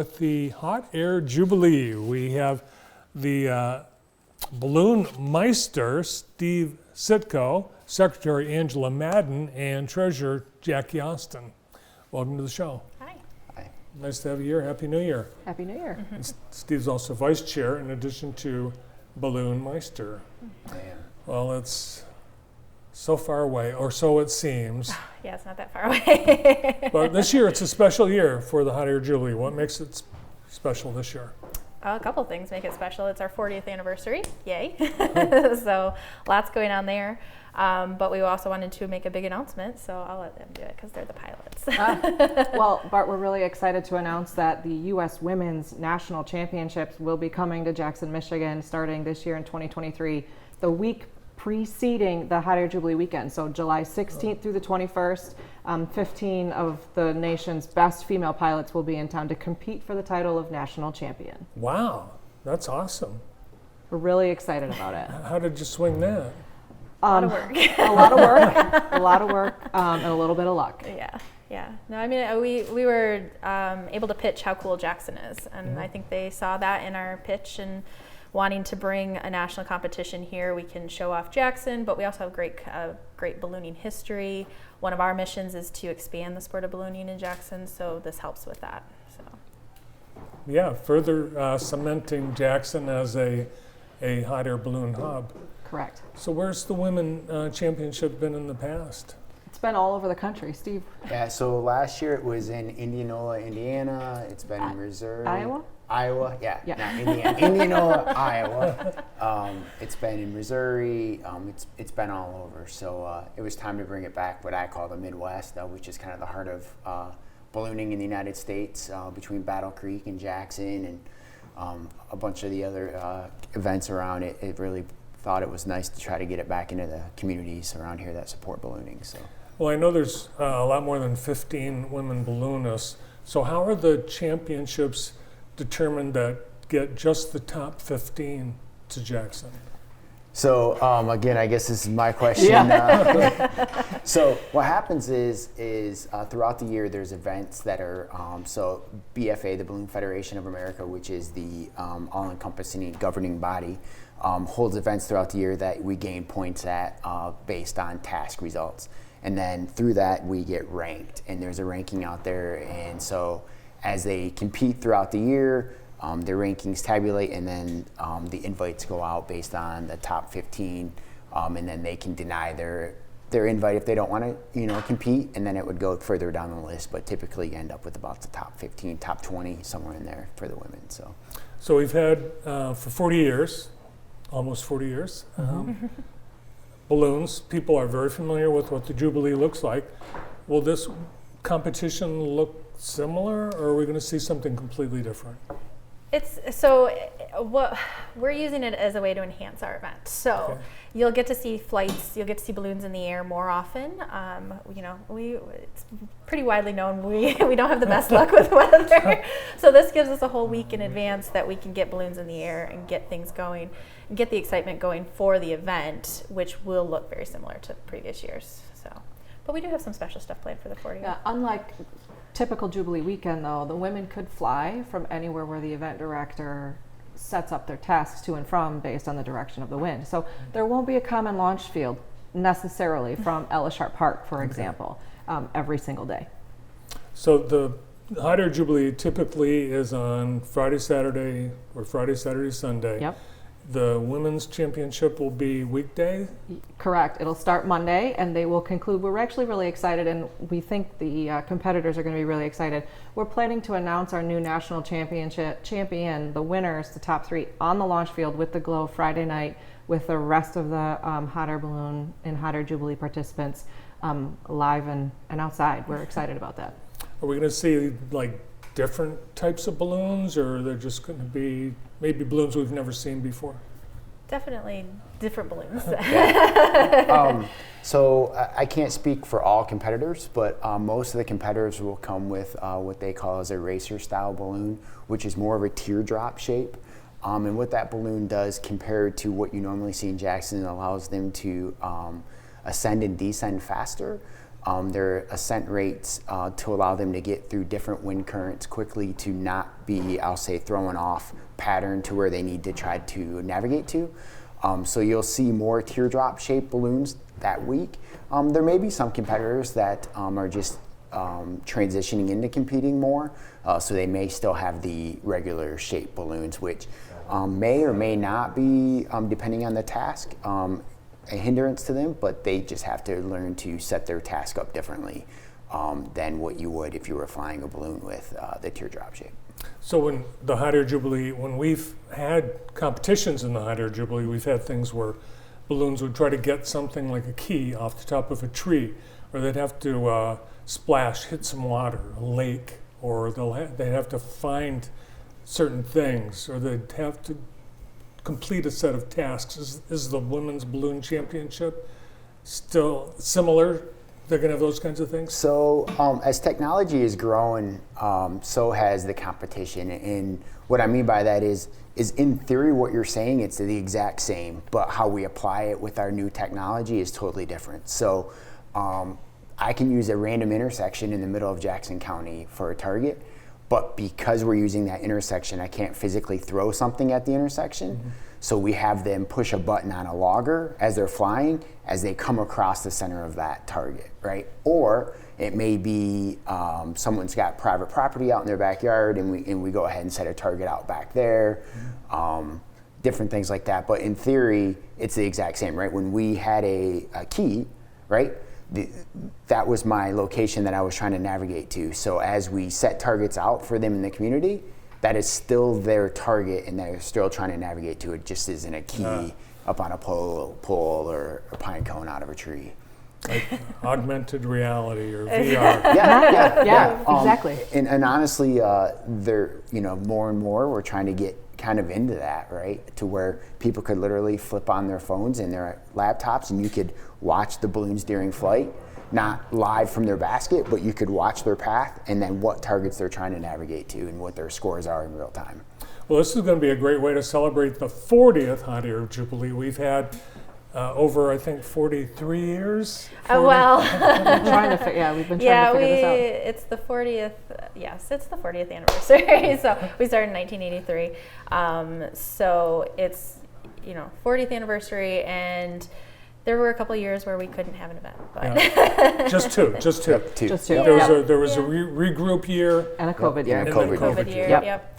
With the Hot Air Jubilee, we have the Balloon Meister, Steve Sitko, Secretary Angela Madden, and Treasurer Jackie Austin. Welcome to the show. Hi. Hi. Nice to have you here. Happy New Year. Happy New Year. And Steve's also Vice Chair in addition to Balloon Meister. I am. Well, it's so far away, or so it seems. Yeah, it's not that far away. But this year, it's a special year for the Hot Air Jubilee. What makes it special this year? A couple things make it special. It's our 40th anniversary. Yay. So lots going on there. But we also wanted to make a big announcement, so I'll let them do it because they're the pilots. Well, Bart, we're really excited to announce that the U.S. Women's National Championships will be coming to Jackson, Michigan, starting this year in 2023, the week preceding the Hot Air Jubilee weekend. So July 16th through the 21st, 15 of the nation's best female pilots will be in town to compete for the title of national champion. Wow, that's awesome. We're really excited about it. How did you swing that? A lot of work. A lot of work, a lot of work, and a little bit of luck. Yeah. No, I mean, we were able to pitch how cool Jackson is, and I think they saw that in our pitch and wanting to bring a national competition here. We can show off Jackson, but we also have great ballooning history. One of our missions is to expand the sport of ballooning in Jackson, so this helps with that. So. Yeah, further cementing Jackson as a hot air balloon hub. Correct. So where's the women championship been in the past? It's been all over the country. Steve? Yeah, so last year it was in Indianola, Indiana. It's been in Missouri. Iowa, yeah. Yeah. Not Indianola, Iowa. It's been in Missouri. It's been all over. So it was time to bring it back, what I call the Midwest, which is kind of the heart of ballooning in the United States, between Battle Creek and Jackson and a bunch of the other events around it. It really thought it was nice to try to get it back into the communities around here that support ballooning. So. Well, I know there's a lot more than 15 women balloonists. So how are the championships determined that get just the top 15 to Jackson? So again, I guess this is my question. Yeah. So what happens is throughout the year there's events that are so BFA, the Balloon Federation of America, which is the all-encompassing governing body, holds events throughout the year that we gain points at based on task results, and then through that we get ranked, and there's a ranking out there, and so as they compete throughout the year, their rankings tabulate, and then the invites go out based on the top 15, and then they can deny their invite if they don't want to, compete, and then it would go further down the list. But typically, you end up with about the top 15, top 20, somewhere in there for the women. So we've had for 40 years, almost 40 years, balloons. People are very familiar with what the Jubilee looks like. Will this competition look similar, or are we going to see something completely different? What we're using it as a way to enhance our event. So you'll get to see flights, you'll get to see balloons in the air more often. It's pretty widely known we don't have the best luck with weather. So this gives us a whole week in advance that we can get balloons in the air and get things going and get the excitement going for the event, which will look very similar to previous years. But we do have some special stuff planned for the 40th. Yeah, unlike typical Jubilee weekend, though, the women could fly from anywhere where the event director sets up their tasks to and from based on the direction of the wind. So there won't be a common launch field necessarily from Ella Sharp Park, for example, every single day. So the Hot Air Jubilee typically is on Friday, Saturday, or Friday, Saturday, Sunday. Yep. The women's championship will be weekday? Correct. It'll start Monday and they will conclude. We're actually really excited, and we think the competitors are going to be really excited. We're planning to announce our new national champion, the winners, the top 3, on the launch field with the glow Friday night with the rest of the Hot Air Balloon and Hot Air Jubilee participants live and outside. We're excited about that. Are we going to see different types of balloons, or they're just going to be maybe balloons we've never seen before? Definitely different balloons. So I can't speak for all competitors, but most of the competitors will come with what they call as a racer style balloon, which is more of a teardrop shape. And what that balloon does compared to what you normally see in Jackson, it allows them to ascend and descend faster. their ascent rates to allow them to get through different wind currents quickly to not be, I'll say, thrown off pattern to where they need to try to navigate to. So you'll see more teardrop shaped balloons that week. There may be some competitors that are just transitioning into competing more, so they may still have the regular shaped balloons, which may or may not be, depending on the task, a hindrance to them, but they just have to learn to set their task up differently than what you would if you were flying a balloon with the teardrop shape. So when the Hot Air Jubilee, when we've had competitions in the Hot Air Jubilee, we've had things where balloons would try to get something like a key off the top of a tree, or they'd have to splash, hit some water, a lake, or they'd have to find certain things, or they'd have to complete a set of tasks. Is the Women's Balloon Championship still similar? They're going to have those kinds of things? So as technology is growing, so has the competition. And what I mean by that is in theory what you're saying, it's the exact same, but how we apply it with our new technology is totally different. So I can use a random intersection in the middle of Jackson County for a target, but because we're using that intersection, I can't physically throw something at the intersection. Mm-hmm. So we have them push a button on a logger as they're flying as they come across the center of that target, right? Or it may be someone's got private property out in their backyard and we go ahead and set a target out back there, different things like that. But in theory, it's the exact same, right? When we had a key, right? That was my location that I was trying to navigate to. So as we set targets out for them in the community, that is still their target and they're still trying to navigate to it, just isn't a key up on a pole or a pine cone out of a tree. Like augmented reality or VR. Yeah, exactly. And honestly, they're, more and more we're trying to get kind of into that, right? To where people could literally flip on their phones and their laptops and you could watch the balloons during flight, not live from their basket, but you could watch their path and then what targets they're trying to navigate to and what their scores are in real time. Well, this is going to be a great way to celebrate the 40th Hot Air Jubilee. We've had over, I think, 43 years. Well, we've been trying to figure this out. It's the 40th. Yes, it's the 40th anniversary. So we started in 1983. So it's 40th anniversary, and there were a couple of years where we couldn't have an event. But just two. Yep, two. Just two. There was a regroup year and a COVID year. And a COVID year. Yep.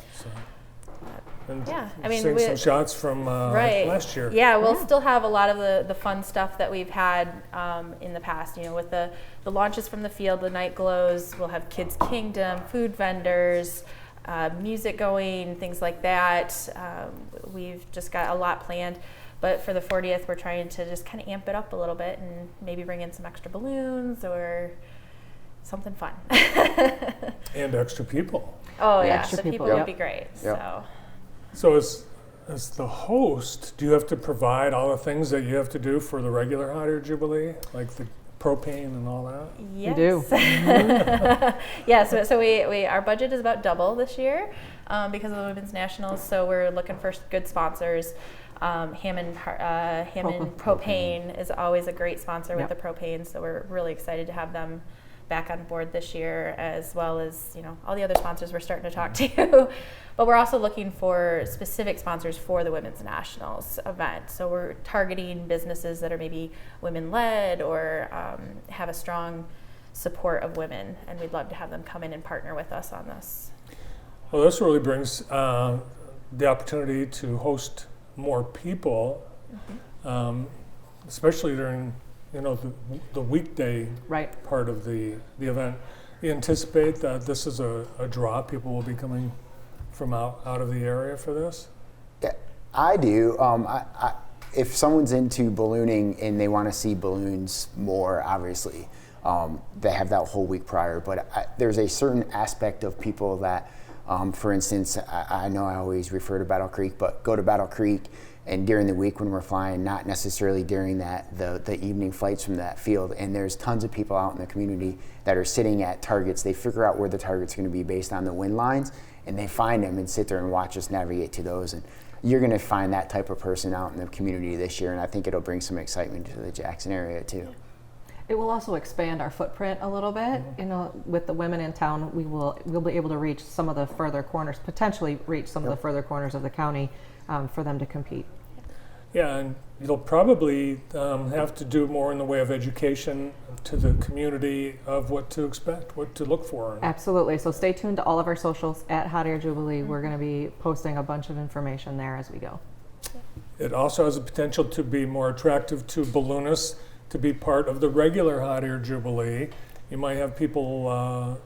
And seeing some shots from last year. Yeah, we'll still have a lot of the fun stuff that we've had in the past. With the launches from the field, the night glows. We'll have Kids Kingdom, food vendors, music going, things like that. We've just got a lot planned. But for the 40th, we're trying to just kind of amp it up a little bit and maybe bring in some extra balloons or something fun. And extra people. Oh, yeah. Extra The people would be great. Yep. So as the host, do you have to provide all the things that you have to do for the regular Hot Air Jubilee, like the propane and all that? Yes. You do. Yes. So we our budget is about double this year because of the Women's Nationals. So we're looking for good sponsors. Hammond Propane is always a great sponsor with the propane. So we're really excited to have them back on board this year, as well as all the other sponsors we're starting to talk to. But we're also looking for specific sponsors for the Women's Nationals event. So we're targeting businesses that are maybe women-led or have a strong support of women, and we'd love to have them come in and partner with us on this. Well, this really brings the opportunity to host more people, especially during the weekday part of the event. You anticipate that this is a draw? People will be coming from out of the area for this? Yeah, I do. If someone's into ballooning and they want to see balloons more, obviously, they have that whole week prior. But there's a certain aspect of people that, for instance, I know I always refer to Battle Creek, but go to Battle Creek and during the week when we're flying, not necessarily during the evening flights from that field. And there's tons of people out in the community that are sitting at targets. They figure out where the target's going to be based on the wind lines, and they find them and sit there and watch us navigate to those. And you're going to find that type of person out in the community this year, and I think it'll bring some excitement to the Jackson area too. It will also expand our footprint a little bit. You know, with the women in town, we'll be able to reach some of the further corners, potentially reach some of the further corners of the county for them to compete. Yeah, and you'll probably have to do more in the way of education to the community of what to expect, what to look for. Absolutely. So stay tuned to all of our socials at Hot Air Jubilee. We're going to be posting a bunch of information there as we go. It also has the potential to be more attractive to balloonists to be part of the regular Hot Air Jubilee. You might have people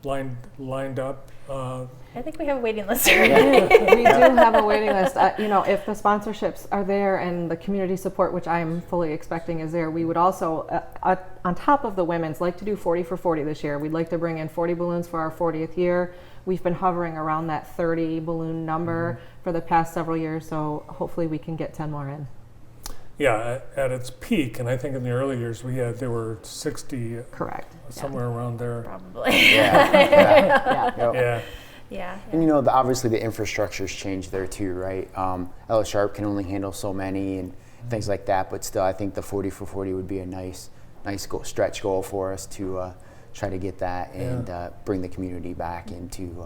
lined up. I think we have a waiting list already. We do have a waiting list. You know, if the sponsorships are there and the community support, which I am fully expecting is there, we would also, on top of the women's, like to do 40 for 40 this year. We'd like to bring in 40 balloons for our 40th year. We've been hovering around that 30 balloon number for the past several years, so hopefully we can get 10 more in. Yeah, at its peak, and I think in the early years there were 60. Correct. Somewhere around there. Probably. Yeah. Yeah. And you know, obviously the infrastructure's changed there too, right? Ellis Sharp can only handle so many and things like that, but still I think the 40 for 40 would be a nice stretch goal for us to try to get that and bring the community back into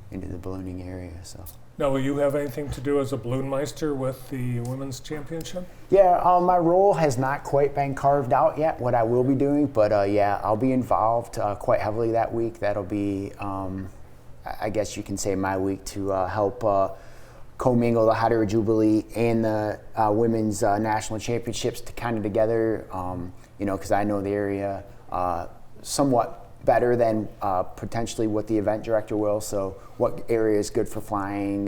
the ballooning area. So. Now, will you have anything to do as a balloon meister with the women's championship? Yeah, my role has not quite been carved out yet, what I will be doing, but yeah, I'll be involved quite heavily that week. That'll be, I guess you can say, my week to help commingle the Hot Air Jubilee and the women's national championships kind of together, you know, because I know the area somewhat better than potentially what the event director will. So what area is good for flying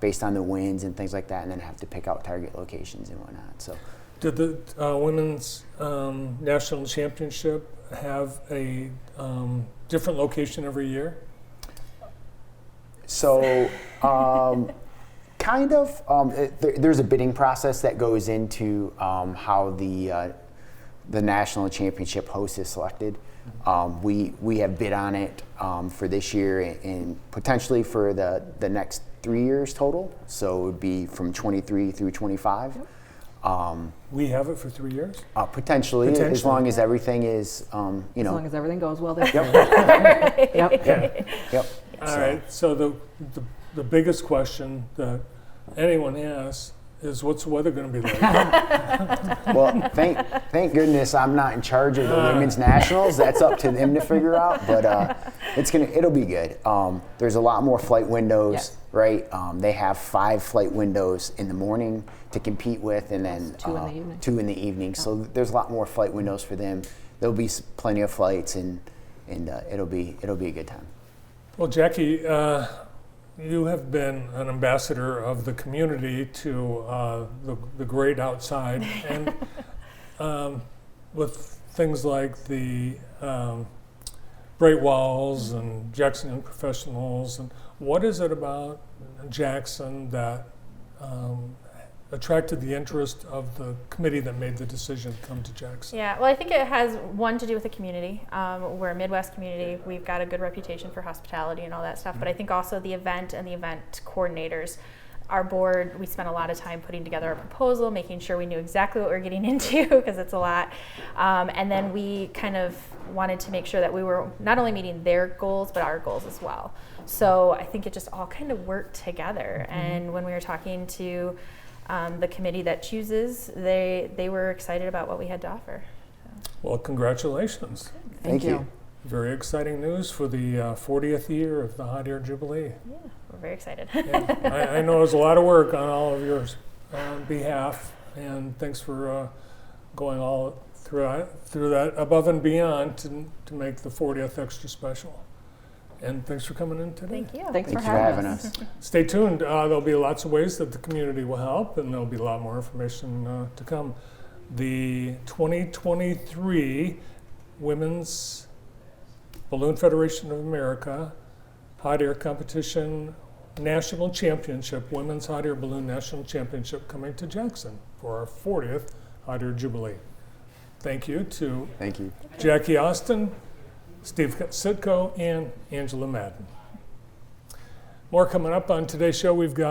based on the winds and things like that, and then have to pick out target locations and whatnot. So, did the women's national championship have a different location every year? So kind of. There's a bidding process that goes into how the national championship host is selected. We have bid on it for this year and potentially for the next 3 years total. So it would be from 23 through 25. We have it for 3 years? Potentially, as long as everything is, you know. As long as everything goes well this year. Yep. All right. So the biggest question that anyone has is, what's the weather going to be like? Well, thank goodness I'm not in charge of the women's nationals. That's up to them to figure out. But it'll be good. There's a lot more flight windows, right? They have 5 flight windows in the morning to compete with, and then 2 in the evening. So there's a lot more flight windows for them. There'll be plenty of flights, and it'll be a good time. Well, Jackie, you have been an ambassador of the community to the great outside, and with things like the Bright Walls and Jackson Young Professionals. And what is it about Jackson that attracted the interest of the committee that made the decision to come to Jackson? Yeah, well, I think it has one to do with the community. We're a Midwest community. We've got a good reputation for hospitality and all that stuff. But I think also the event and the event coordinators, our board, we spent a lot of time putting together a proposal, making sure we knew exactly what we were getting into, because it's a lot. And then we kind of wanted to make sure that we were not only meeting their goals, but our goals as well. So I think it just all kind of worked together. And when we were talking to the committee that chooses, they were excited about what we had to offer. So. Well, congratulations. Thank you. Very exciting news for the 40th year of the Hot Air Jubilee. Yeah, we're very excited. Yeah. I know it was a lot of work on all of your behalf, and thanks for going all through that above and beyond to make the 40th extra special. And thanks for coming in today. Thank you. Thanks for having having us. Stay tuned. There'll be lots of ways that the community will help, and there'll be a lot more information to come. The 2023 Women's Balloon Federation of America Hot Air Competition National Championship, Women's Hot Air Balloon National Championship, coming to Jackson for our 40th Hot Air Jubilee. Thank you to Jackie Austin, Steve Sitko, and Angela Madden. More coming up on today's show. We've got